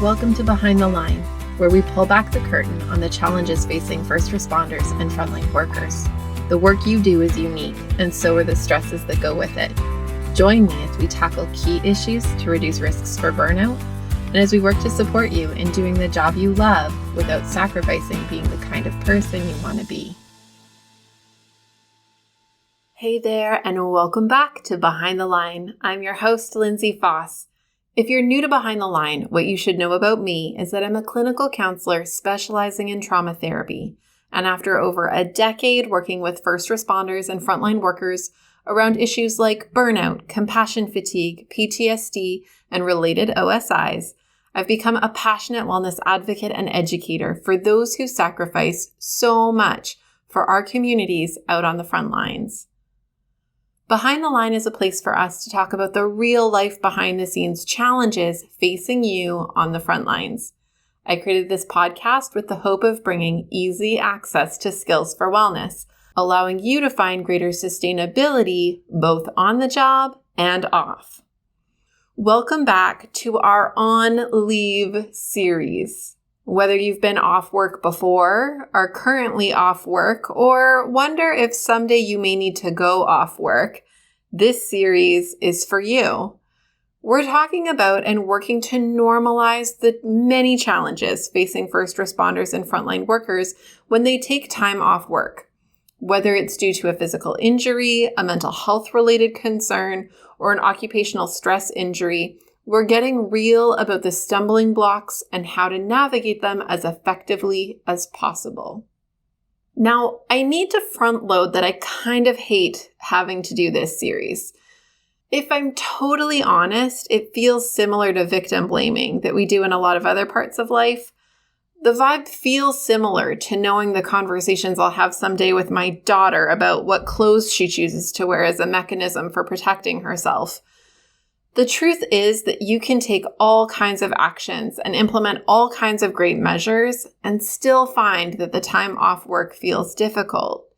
Welcome to Behind the Line, where we pull back the curtain on the challenges facing first responders and frontline workers. The work you do is unique, and so are the stresses that go with it. Join me as we tackle key issues to reduce risks for burnout, and as we work to support you in doing the job you love without sacrificing being the kind of person you want to be. Hey there, and welcome back to Behind the Line. I'm your host, Lindsay Foss. If you're new to Behind the Line, what you should know about me is that I'm a clinical counselor specializing in trauma therapy. And after over a decade working with first responders and frontline workers around issues like burnout, compassion fatigue, PTSD, and related OSIs, I've become a passionate wellness advocate and educator for those who sacrifice so much for our communities out on the front lines. Behind the Line is a place for us to talk about the real life behind the scenes challenges facing you on the front lines. I created this podcast with the hope of bringing easy access to skills for wellness, allowing you to find greater sustainability both on the job and off. Welcome back to our On Leave series. Whether you've been off work before, are currently off work, or wonder if someday you may need to go off work, this series is for you. We're talking about and working to normalize the many challenges facing first responders and frontline workers when they take time off work. Whether it's due to a physical injury, a mental health related concern, or an occupational stress injury, we're getting real about the stumbling blocks and how to navigate them as effectively as possible. Now, I need to front load that I kind of hate having to do this series. If I'm totally honest, it feels similar to victim blaming that we do in a lot of other parts of life. The vibe feels similar to knowing the conversations I'll have someday with my daughter about what clothes she chooses to wear as a mechanism for protecting herself. The truth is that you can take all kinds of actions and implement all kinds of great measures and still find that the time off work feels difficult.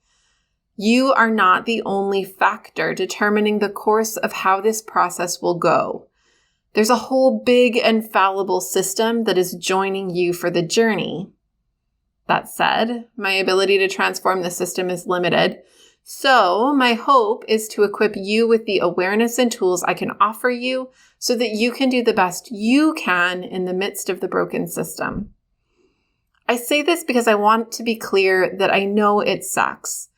You are not the only factor determining the course of how this process will go. There's a whole big and fallible system that is joining you for the journey. That said, my ability to transform the system is limited. So my hope is to equip you with the awareness and tools I can offer you so that you can do the best you can in the midst of the broken system. I say this because I want to be clear that I know it sucks.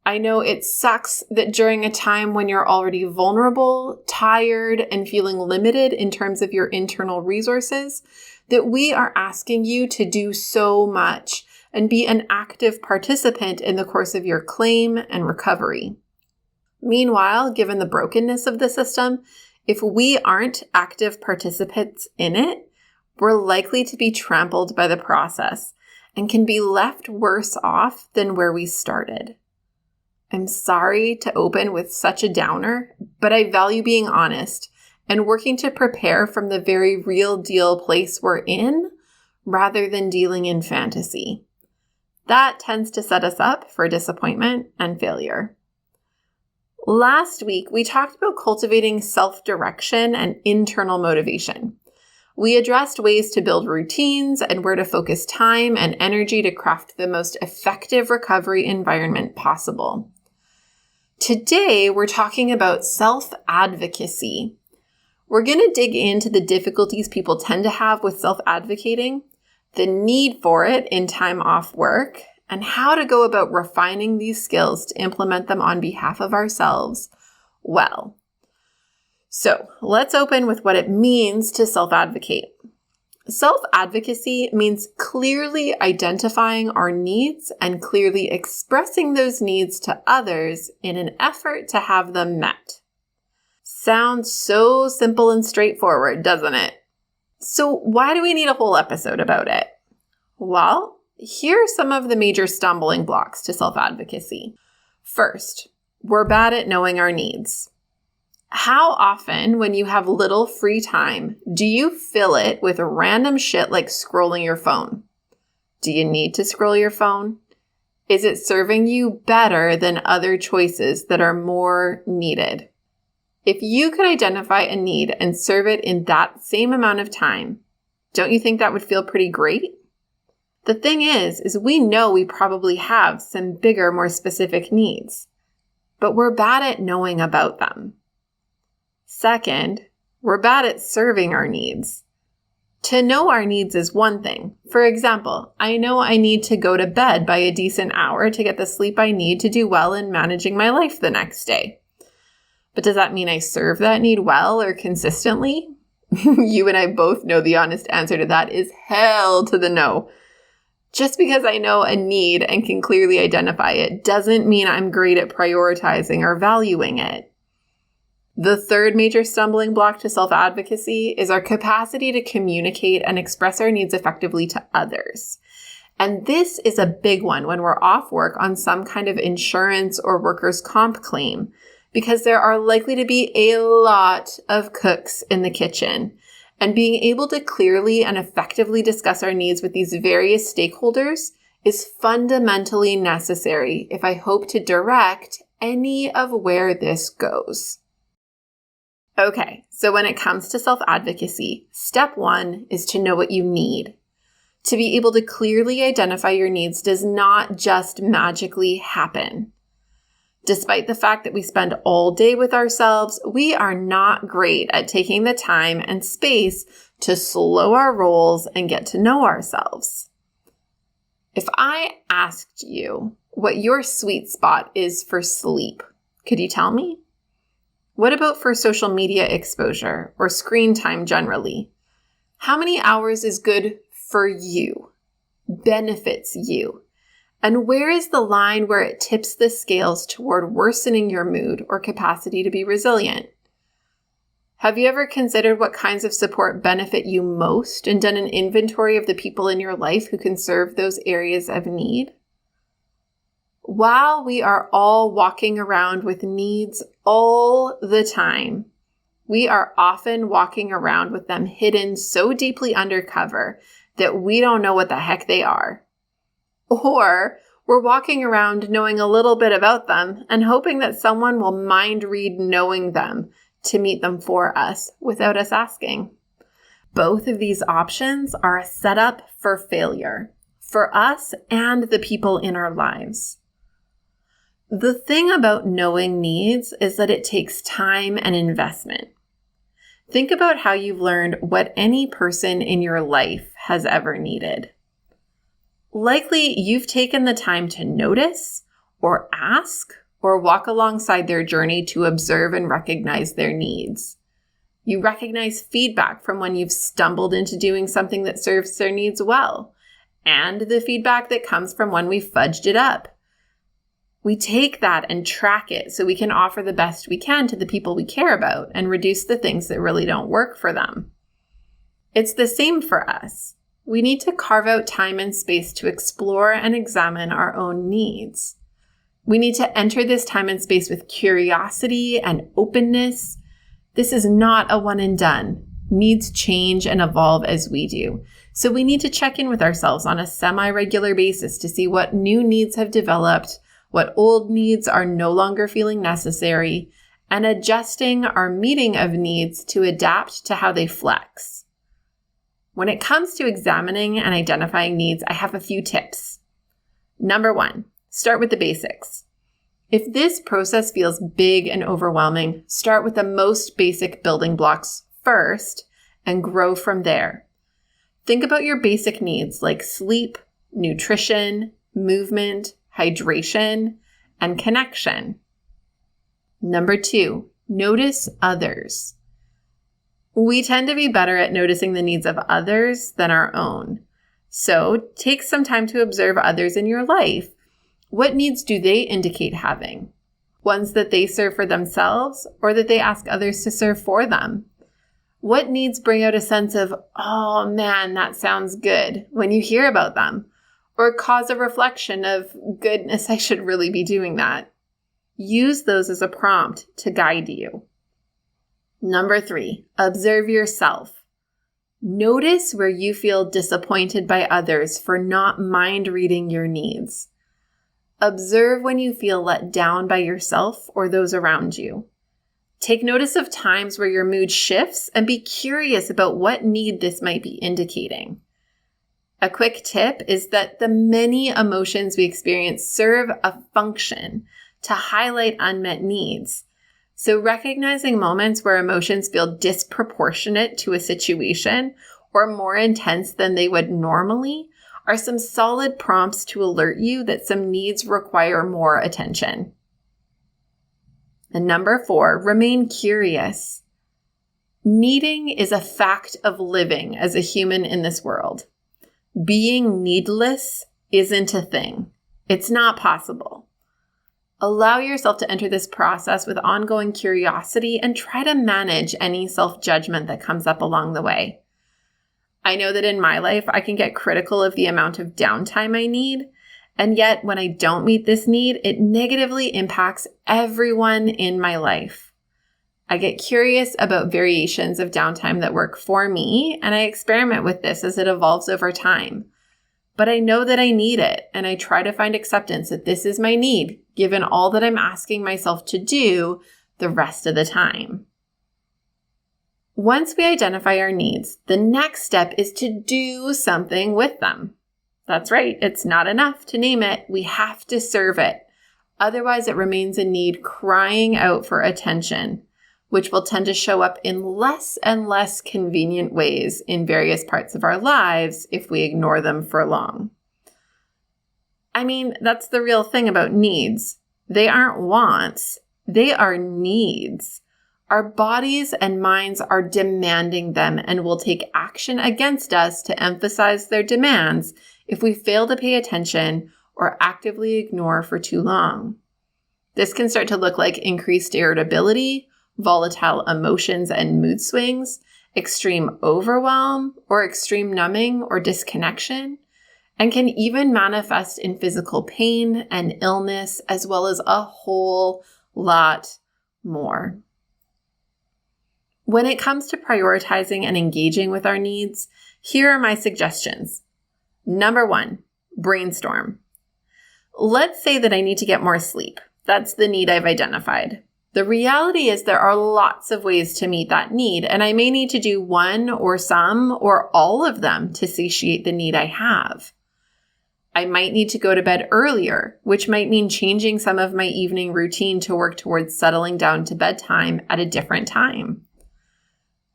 I know it sucks that during a time when you're already vulnerable, tired, and feeling limited in terms of your internal resources, that we are asking you to do so much and be an active participant in the course of your claim and recovery. Meanwhile, given the brokenness of the system, if we aren't active participants in it, we're likely to be trampled by the process and can be left worse off than where we started. I'm sorry to open with such a downer, but I value being honest and working to prepare from the very real deal place we're in rather than dealing in fantasy. That tends to set us up for disappointment and failure. Last week, we talked about cultivating self-direction and internal motivation. We addressed ways to build routines and where to focus time and energy to craft the most effective recovery environment possible. Today, we're talking about self-advocacy. We're going to dig into the difficulties people tend to have with self-advocating, the need for it in time off work, and how to go about refining these skills to implement them on behalf of ourselves well. So let's open with what it means to self-advocate. Self-advocacy means clearly identifying our needs and clearly expressing those needs to others in an effort to have them met. Sounds so simple and straightforward, doesn't it? So why do we need a whole episode about it? Well, here are some of the major stumbling blocks to self-advocacy. First, we're bad at knowing our needs. How often, when you have little free time, do you fill it with random shit like scrolling your phone? Do you need to scroll your phone? Is it serving you better than other choices that are more needed? If you could identify a need and serve it in that same amount of time, Don't you think that would feel pretty great? The thing is we know we probably have some bigger, more specific needs, but we're bad at knowing about them. Second, we're bad at serving our needs. To know our needs is one thing. For example, I know I need to go to bed by a decent hour to get the sleep I need to do well in managing my life the next day. But does that mean I serve that need well or consistently? You and I both know the honest answer to that is hell to the no. Just because I know a need and can clearly identify it doesn't mean I'm great at prioritizing or valuing it. The third major stumbling block to self-advocacy is our capacity to communicate and express our needs effectively to others. And this is a big one when we're off work on some kind of insurance or workers' comp claim, because there are likely to be a lot of cooks in the kitchen. And being able to clearly and effectively discuss our needs with these various stakeholders is fundamentally necessary if I hope to direct any of where this goes. Okay, so when it comes to self-advocacy, step one is to know what you need. To be able to clearly identify your needs does not just magically happen. Despite the fact that we spend all day with ourselves, we are not great at taking the time and space to slow our rolls and get to know ourselves. If I asked you what your sweet spot is for sleep, could you tell me? What about for social media exposure or screen time generally? How many hours is good for you, benefits you? And where is the line where it tips the scales toward worsening your mood or capacity to be resilient? Have you ever considered what kinds of support benefit you most and done an inventory of the people in your life who can serve those areas of need? While we are all walking around with needs all the time, we are often walking around with them hidden so deeply undercover that we don't know what the heck they are. Or we're walking around knowing a little bit about them and hoping that someone will mind read knowing them to meet them for us without us asking. Both of these options are a setup for failure for us and the people in our lives. The thing about knowing needs is that it takes time and investment. Think about how you've learned what any person in your life has ever needed. Likely, you've taken the time to notice or ask or walk alongside their journey to observe and recognize their needs. You recognize feedback from when you've stumbled into doing something that serves their needs well, and the feedback that comes from when we fudged it up. We take that and track it so we can offer the best we can to the people we care about and reduce the things that really don't work for them. It's the same for us. We need to carve out time and space to explore and examine our own needs. We need to enter this time and space with curiosity and openness. This is not a one and done. Needs change and evolve as we do. So we need to check in with ourselves on a semi-regular basis to see what new needs have developed, what old needs are no longer feeling necessary, and adjusting our meeting of needs to adapt to how they flex. When it comes to examining and identifying needs, I have a few tips. Number one, start with the basics. If this process feels big and overwhelming, start with the most basic building blocks first and grow from there. Think about your basic needs like sleep, nutrition, movement, hydration, and connection. Number two, notice others. We tend to be better at noticing the needs of others than our own. So take some time to observe others in your life. What needs do they indicate having? Ones that they serve for themselves or that they ask others to serve for them? What needs bring out a sense of, oh man, that sounds good when you hear about them? Or cause a reflection of, goodness, I should really be doing that. Use those as a prompt to guide you. Number three, observe yourself. Notice where you feel disappointed by others for not mind reading your needs. Observe when you feel let down by yourself or those around you. Take notice of times where your mood shifts and be curious about what need this might be indicating. A quick tip is that the many emotions we experience serve a function to highlight unmet needs. So recognizing moments where emotions feel disproportionate to a situation or more intense than they would normally are some solid prompts to alert you that some needs require more attention. And number 4, remain curious. Needing is a fact of living as a human in this world. Being needless isn't a thing. It's not possible. Allow yourself to enter this process with ongoing curiosity and try to manage any self-judgment that comes up along the way. I know that in my life, I can get critical of the amount of downtime I need, and yet when I don't meet this need, it negatively impacts everyone in my life. I get curious about variations of downtime that work for me, and I experiment with this as it evolves over time. But I know that I need it, and I try to find acceptance that this is my need, given all that I'm asking myself to do the rest of the time. Once we identify our needs, the next step is to do something with them. That's right, it's not enough to name it, we have to serve it. Otherwise, it remains a need crying out for attention, which will tend to show up in less and less convenient ways in various parts of our lives if we ignore them for long. I mean, that's the real thing about needs. They aren't wants, they are needs. Our bodies and minds are demanding them and will take action against us to emphasize their demands if we fail to pay attention or actively ignore for too long. This can start to look like increased irritability, volatile emotions and mood swings, extreme overwhelm, or extreme numbing or disconnection, and can even manifest in physical pain and illness, as well as a whole lot more. When it comes to prioritizing and engaging with our needs, here are my suggestions. Number 1, brainstorm. Let's say that I need to get more sleep. That's the need I've identified. The reality is there are lots of ways to meet that need, and I may need to do one or some or all of them to satiate the need I have. I might need to go to bed earlier, which might mean changing some of my evening routine to work towards settling down to bedtime at a different time.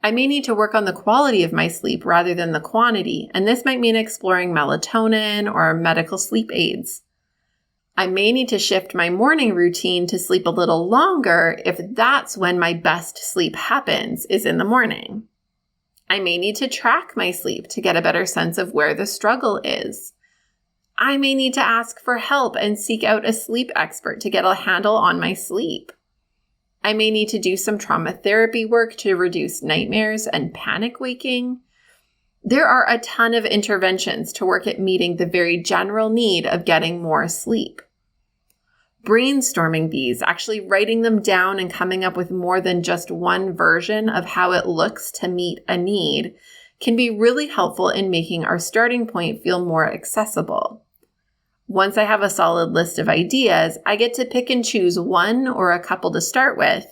I may need to work on the quality of my sleep rather than the quantity, and this might mean exploring melatonin or medical sleep aids. I may need to shift my morning routine to sleep a little longer if that's when my best sleep happens, is in the morning. I may need to track my sleep to get a better sense of where the struggle is. I may need to ask for help and seek out a sleep expert to get a handle on my sleep. I may need to do some trauma therapy work to reduce nightmares and panic waking. There are a ton of interventions to work at meeting the very general need of getting more sleep. Brainstorming these, actually writing them down and coming up with more than just one version of how it looks to meet a need, can be really helpful in making our starting point feel more accessible. Once I have a solid list of ideas, I get to pick and choose one or a couple to start with.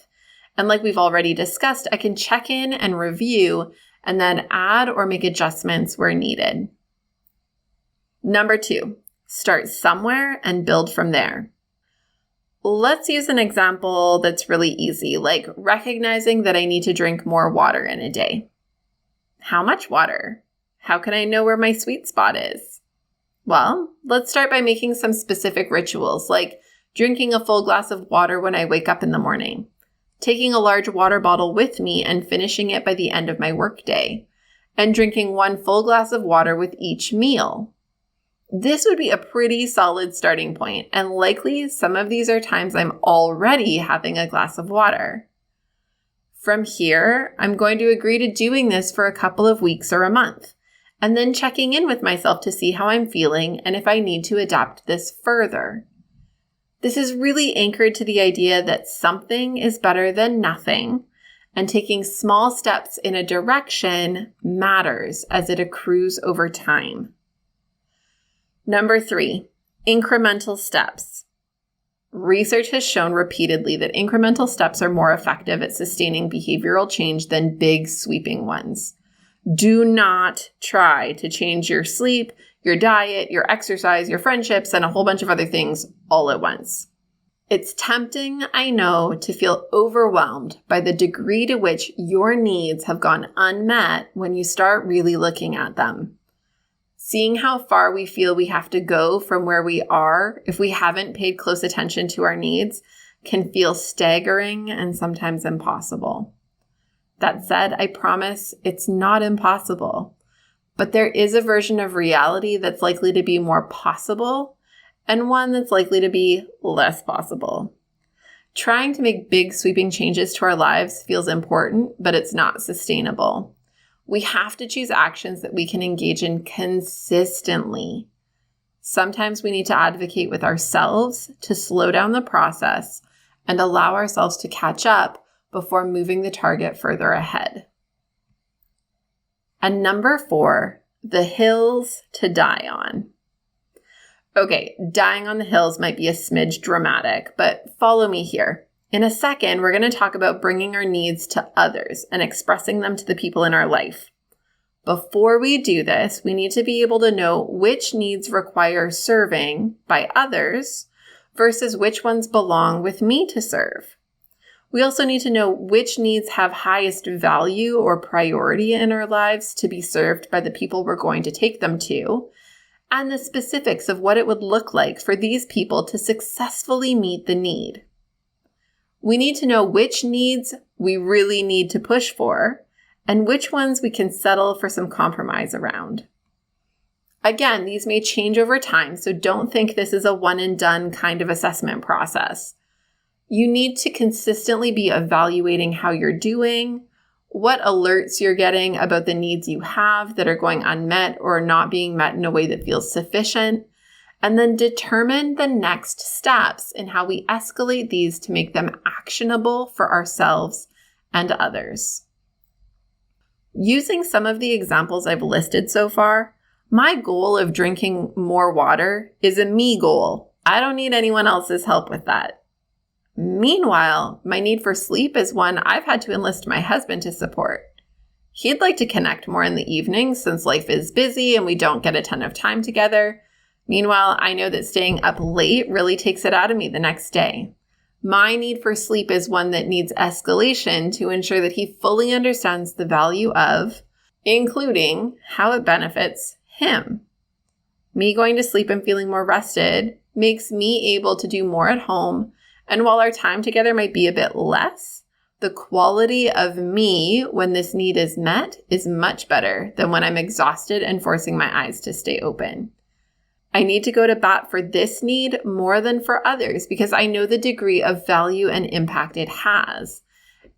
And like we've already discussed, I can check in and review and then add or make adjustments where needed. Number 2, start somewhere and build from there. Let's use an example that's really easy, like recognizing that I need to drink more water in a day. How much water? How can I know where my sweet spot is? Well, let's start by making some specific rituals, like drinking a full glass of water when I wake up in the morning, taking a large water bottle with me and finishing it by the end of my workday, and drinking 1 full glass of water with each meal. This would be a pretty solid starting point, and likely some of these are times I'm already having a glass of water. From here, I'm going to agree to doing this for a couple of weeks or a month, and then checking in with myself to see how I'm feeling and if I need to adapt this further. This is really anchored to the idea that something is better than nothing, and taking small steps in a direction matters as it accrues over time. Number 3, incremental steps. Research has shown repeatedly that incremental steps are more effective at sustaining behavioral change than big sweeping ones. Do not try to change your sleep, your diet, your exercise, your friendships, and a whole bunch of other things all at once. It's tempting, I know, to feel overwhelmed by the degree to which your needs have gone unmet when you start really looking at them. Seeing how far we feel we have to go from where we are if we haven't paid close attention to our needs can feel staggering and sometimes impossible. That said, I promise it's not impossible, but there is a version of reality that's likely to be more possible and one that's likely to be less possible. Trying to make big sweeping changes to our lives feels important, but it's not sustainable. We have to choose actions that we can engage in consistently. Sometimes we need to advocate with ourselves to slow down the process and allow ourselves to catch up before moving the target further ahead. And number 4, the hills to die on. Okay, dying on the hills might be a smidge dramatic, but follow me here. In a second, we're going to talk about bringing our needs to others and expressing them to the people in our life. Before we do this, we need to be able to know which needs require serving by others versus which ones belong with me to serve. We also need to know which needs have highest value or priority in our lives to be served by the people we're going to take them to, and the specifics of what it would look like for these people to successfully meet the need. We need to know which needs we really need to push for and which ones we can settle for some compromise around. Again, these may change over time, so don't think this is a one and done kind of assessment process. You need to consistently be evaluating how you're doing, what alerts you're getting about the needs you have that are going unmet or not being met in a way that feels sufficient, and then determine the next steps in how we escalate these to make them actionable for ourselves and others. Using some of the examples I've listed so far, my goal of drinking more water is a me goal. I don't need anyone else's help with that. Meanwhile, my need for sleep is one I've had to enlist my husband to support. He'd like to connect more in the evenings since life is busy and we don't get a ton of time together. Meanwhile, I know that staying up late really takes it out of me the next day. My need for sleep is one that needs escalation to ensure that he fully understands the value of, including how it benefits him. Me going to sleep and feeling more rested makes me able to do more at home. And while our time together might be a bit less, the quality of me when this need is met is much better than when I'm exhausted and forcing my eyes to stay open. I need to go to bat for this need more than for others because I know the degree of value and impact it has.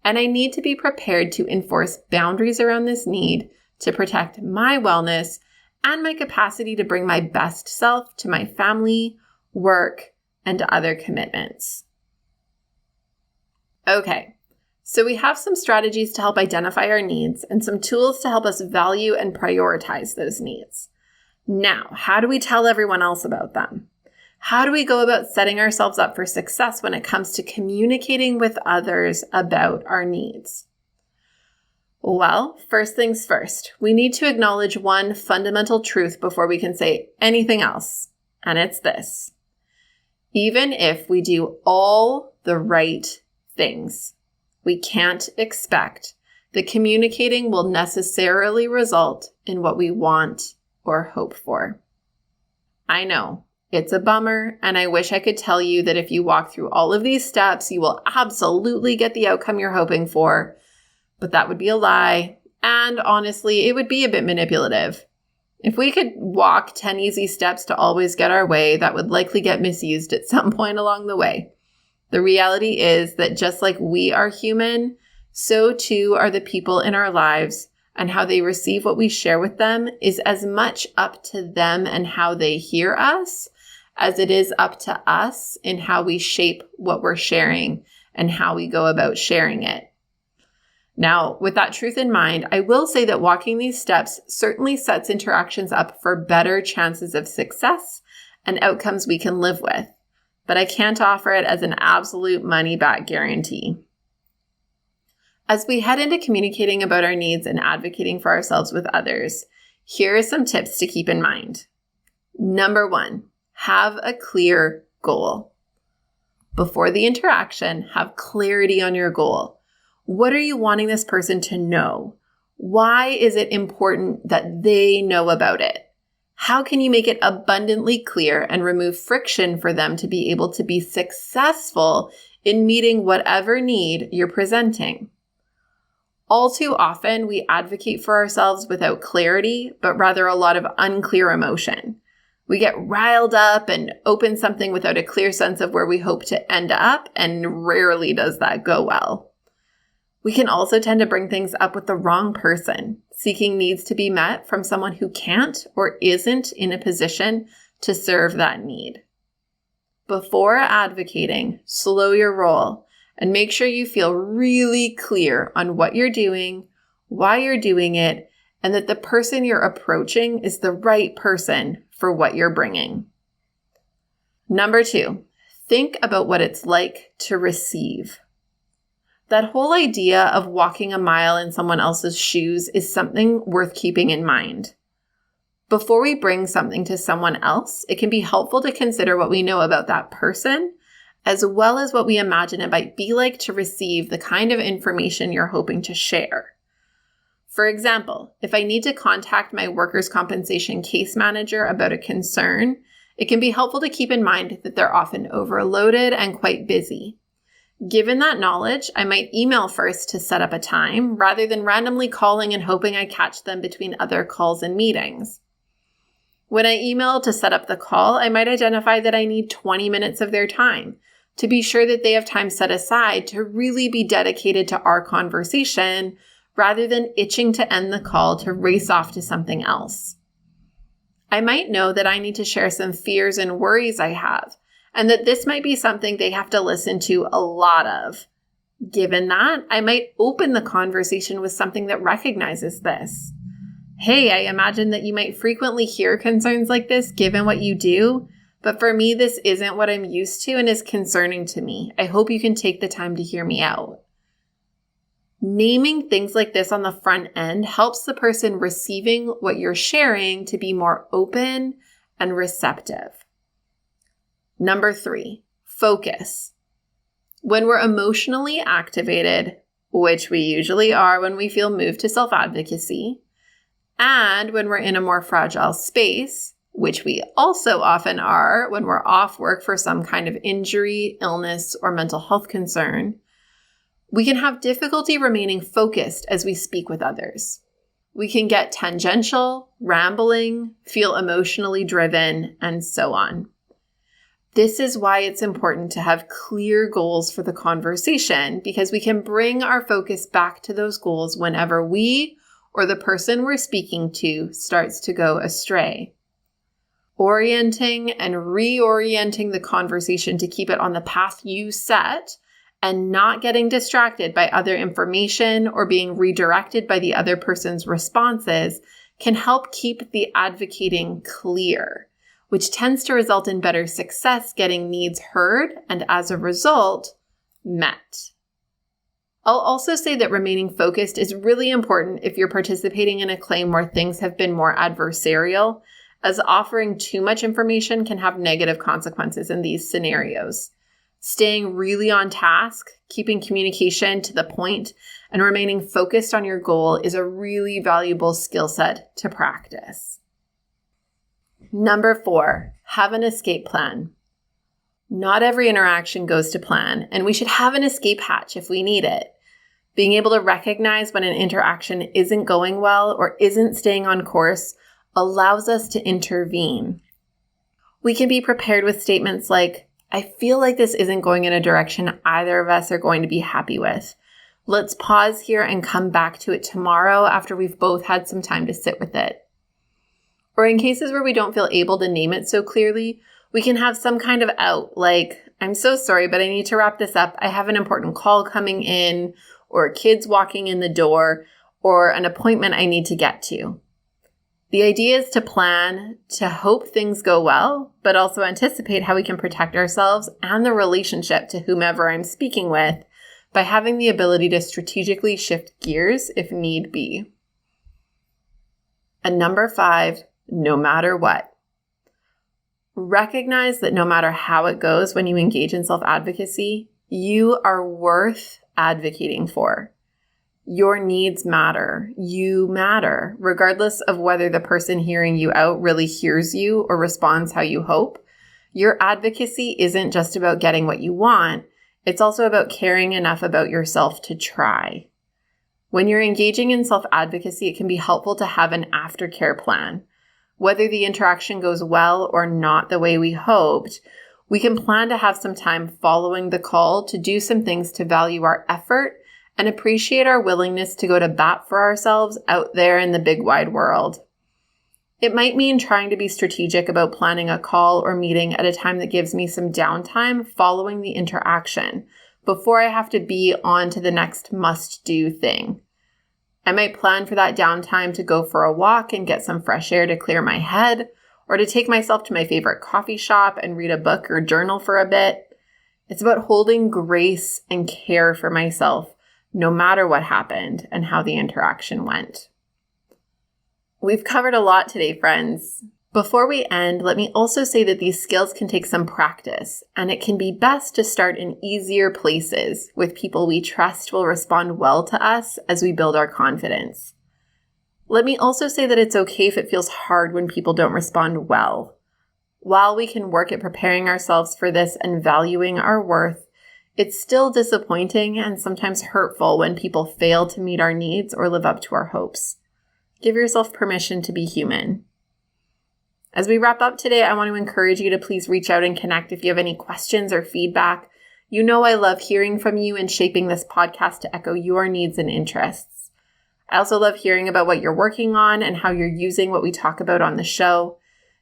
And I need to be prepared to enforce boundaries around this need to protect my wellness and my capacity to bring my best self to my family, work, and other commitments. Okay, so we have some strategies to help identify our needs and some tools to help us value and prioritize those needs. Now, how do we tell everyone else about them? How do we go about setting ourselves up for success when it comes to communicating with others about our needs? Well, first things first, we need to acknowledge one fundamental truth before we can say anything else, and it's this. Even if we do all the right things, we can't expect that communicating will necessarily result in what we want or hope for. I know, it's a bummer, and I wish I could tell you that if you walk through all of these steps, you will absolutely get the outcome you're hoping for, but that would be a lie, and honestly, it would be a bit manipulative. If we could walk 10 easy steps to always get our way, that would likely get misused at some point along the way. The reality is that just like we are human, so too are the people in our lives, and how they receive what we share with them is as much up to them and how they hear us as it is up to us in how we shape what we're sharing and how we go about sharing it. Now, with that truth in mind, I will say that walking these steps certainly sets interactions up for better chances of success and outcomes we can live with. but I can't offer it as an absolute money-back guarantee. As we head into communicating about our needs and advocating for ourselves with others, here are some tips to keep in mind. Number 1, have a clear goal. Before the interaction, have clarity on your goal. What are you wanting this person to know? Why is it important that they know about it? How can you make it abundantly clear and remove friction for them to be able to be successful in meeting whatever need you're presenting? All too often, we advocate for ourselves without clarity, but rather a lot of unclear emotion. We get riled up and open something without a clear sense of where we hope to end up, and rarely does that go well. We can also tend to bring things up with the wrong person, seeking needs to be met from someone who can't or isn't in a position to serve that need. Before advocating, slow your roll and make sure you feel really clear on what you're doing, why you're doing it, and that the person you're approaching is the right person for what you're bringing. Number 2, think about what it's like to receive. That whole idea of walking a mile in someone else's shoes is something worth keeping in mind. Before we bring something to someone else, it can be helpful to consider what we know about that person, as well as what we imagine it might be like to receive the kind of information you're hoping to share. For example, if I need to contact my workers' compensation case manager about a concern, it can be helpful to keep in mind that they're often overloaded and quite busy. Given that knowledge, I might email first to set up a time rather than randomly calling and hoping I catch them between other calls and meetings. When I email to set up the call, I might identify that I need 20 minutes of their time to be sure that they have time set aside to really be dedicated to our conversation rather than itching to end the call to race off to something else. I might know that I need to share some fears and worries I have, and that this might be something they have to listen to a lot of. Given that, I might open the conversation with something that recognizes this. Hey, I imagine that you might frequently hear concerns like this given what you do, but for me, this isn't what I'm used to and is concerning to me. I hope you can take the time to hear me out. Naming things like this on the front end helps the person receiving what you're sharing to be more open and receptive. Number 3, focus. When we're emotionally activated, which we usually are when we feel moved to self-advocacy, and when we're in a more fragile space, which we also often are when we're off work for some kind of injury, illness, or mental health concern, we can have difficulty remaining focused as we speak with others. We can get tangential, rambling, feel emotionally driven, and so on. This is why it's important to have clear goals for the conversation, because we can bring our focus back to those goals whenever we or the person we're speaking to starts to go astray. Orienting and reorienting the conversation to keep it on the path you set and not getting distracted by other information or being redirected by the other person's responses can help keep the advocating clear, which tends to result in better success getting needs heard and, as a result, met. I'll also say that remaining focused is really important if you're participating in a claim where things have been more adversarial, as offering too much information can have negative consequences in these scenarios. Staying really on task, keeping communication to the point, and remaining focused on your goal is a really valuable skill set to practice. Number 4, have an escape plan. Not every interaction goes to plan, and we should have an escape hatch if we need it. Being able to recognize when an interaction isn't going well or isn't staying on course allows us to intervene. We can be prepared with statements like, I feel like this isn't going in a direction either of us are going to be happy with. Let's pause here and come back to it tomorrow after we've both had some time to sit with it. Or in cases where we don't feel able to name it so clearly, we can have some kind of out, like, I'm so sorry, but I need to wrap this up. I have an important call coming in, or kids walking in the door, or an appointment I need to get to. The idea is to plan, to hope things go well, but also anticipate how we can protect ourselves and the relationship to whomever I'm speaking with by having the ability to strategically shift gears if need be. And number 5, no matter what. Recognize that no matter how it goes when you engage in self-advocacy, you are worth advocating for. Your needs matter. You matter, regardless of whether the person hearing you out really hears you or responds how you hope. Your advocacy isn't just about getting what you want. It's also about caring enough about yourself to try. When you're engaging in self-advocacy, it can be helpful to have an aftercare plan. Whether the interaction goes well or not the way we hoped, we can plan to have some time following the call to do some things to value our effort and appreciate our willingness to go to bat for ourselves out there in the big wide world. It might mean trying to be strategic about planning a call or meeting at a time that gives me some downtime following the interaction before I have to be on to the next must-do thing. I might plan for that downtime to go for a walk and get some fresh air to clear my head, or to take myself to my favorite coffee shop and read a book or journal for a bit. It's about holding grace and care for myself, no matter what happened and how the interaction went. We've covered a lot today, friends. Before we end, let me also say that these skills can take some practice, and it can be best to start in easier places with people we trust will respond well to us as we build our confidence. Let me also say that it's okay if it feels hard when people don't respond well. While we can work at preparing ourselves for this and valuing our worth, it's still disappointing and sometimes hurtful when people fail to meet our needs or live up to our hopes. Give yourself permission to be human. As we wrap up today, I want to encourage you to please reach out and connect if you have any questions or feedback. You know I love hearing from you and shaping this podcast to echo your needs and interests. I also love hearing about what you're working on and how you're using what we talk about on the show.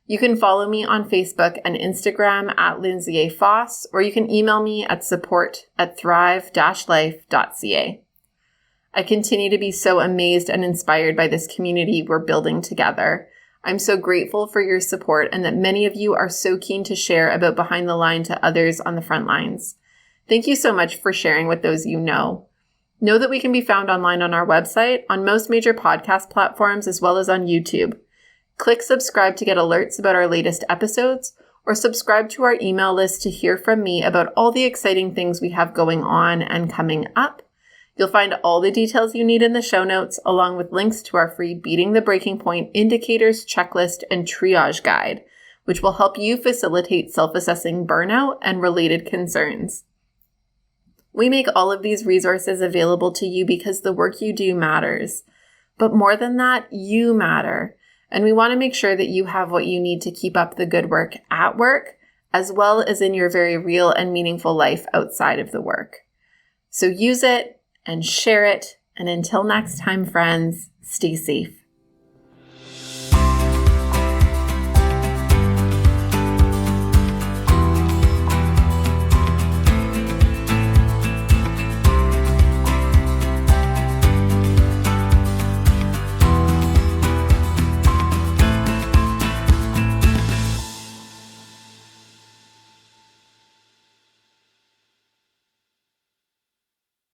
You can follow me on Facebook and Instagram at Lindsay A. Foss, or you can email me at support@thrive-life.ca. I continue to be so amazed and inspired by this community we're building together. I'm so grateful for your support and that many of you are so keen to share about Behind the Line to others on the front lines. Thank you so much for sharing with those you know. Know that we can be found online on our website, on most major podcast platforms, as well as on YouTube. Click subscribe to get alerts about our latest episodes, or subscribe to our email list to hear from me about all the exciting things we have going on and coming up. You'll find all the details you need in the show notes, along with links to our free Beating the Breaking Point indicators, checklist, and triage guide, which will help you facilitate self-assessing burnout and related concerns. We make all of these resources available to you because the work you do matters. But more than that, you matter. And we want to make sure that you have what you need to keep up the good work at work, as well as in your very real and meaningful life outside of the work. So use it and share it. And until next time, friends, stay safe.